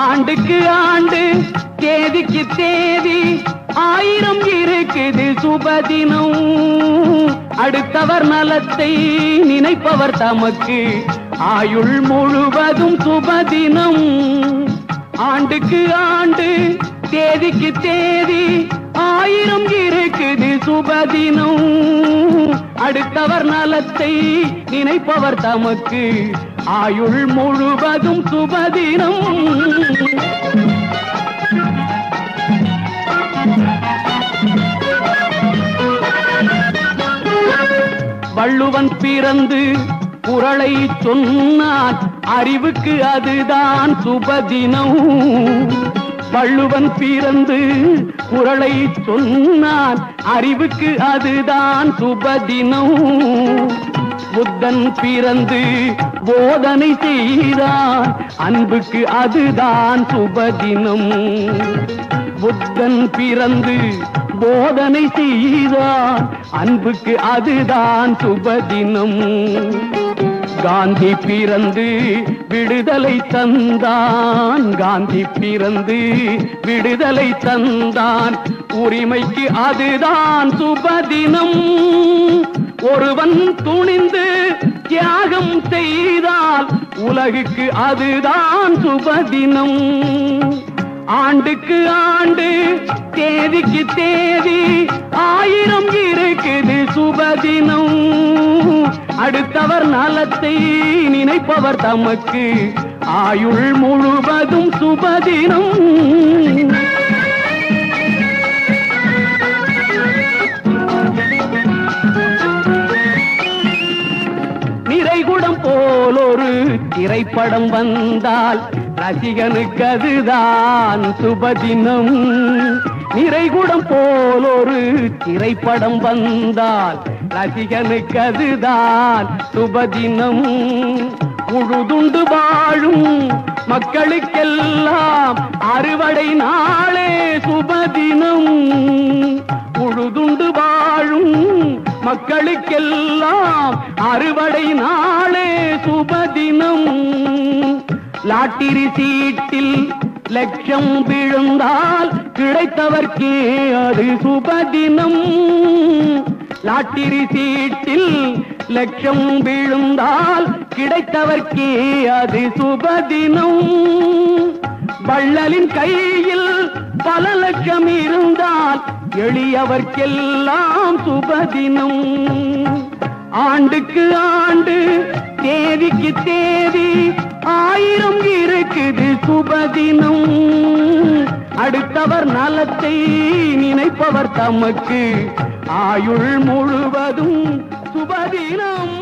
ஆண்டுக்கு ஆண்டு தேதிக்கு தேதி ஆயிரம் இருக்குது சுபதினம். அடுத்தவர் நலத்தை நினைப்பவர் தமக்கு ஆயுள் முழுவதும் சுபதினம். ஆண்டுக்கு ஆண்டு தேதிக்கு தேதி ஆயிரம் இருக்குது சுபதினம். அடுத்தவர் நலத்தை நினைப்பவர் தமக்கு ஆயுள் முழுவதும் சுபதினம். வள்ளுவன் பிறந்து குறளை சொன்னான் அறிவுக்கு அதுதான் சுபதினம். வள்ளுவன் பிறந்து குறளை சொன்னான் அறிவுக்கு அதுதான் சுபதினம். புத்தன் பிறந்து போதனை செய்தான் அன்புக்கு அதுதான் சுபதினம். புத்தன் பிறந்து போதனை செய்தான் அன்புக்கு அதுதான் சுபதினம். காந்தி பிறந்து விடுதலை தந்தான், காந்தி பிறந்து விடுதலை தந்தான் உரிமைக்கு அதுதான் சுபதினம். ஒருவன் துணிந்து தியாகம் செய்தால் உலகுக்கு அதுதான் சுபதினம். ஆண்டுக்கு ஆண்டு தேதிக்கு தேதி ஆயிரம் இருக்குது சுபதினம். அடுத்தவர் நலத்தை நினைப்பவர் தமக்கு ஆயுள் முழுவதும் சுபதினம். நிறைகுடம் போல் ஒரு திரைப்படம் வந்தால் ரசிகனுக்கு அதுதான் சுபதினம். நிறைகுடம் போல் ஒரு திரைப்படம் வந்தால் ரசிகனுக்கு அதுதான் சுபதினம். உழுதுண்டு வாழும் மக்களுக்கெல்லாம் அறுவடை நாளே சுபதினம். உழுதுண்டு வாழும் மக்களுக்கெல்லாம் அறுவடை நாளே சுபதினம். லாட்டரி சீட்டில் லட்சம் விழுந்தால் கிடைத்தவர்க்கே அது சுபதினம். லாட்டரி சீட்டில் லட்சம் விழுந்தால் கிடைத்தவர்க்கே அது சுபதினம். வள்ளலின் கையில் பல லட்சம் இருந்தால் எளியவர்க்கெல்லாம் சுபதினம். ஆண்டுக்கு ஆண்டு தேதிக்கு தேதி ஆயிரம் இருக்குது சுபதினம். அடுத்தவர் நலத்தை நினைப்பவர் தமக்கு ஆயுள் முழுவதும் சுபதினம்.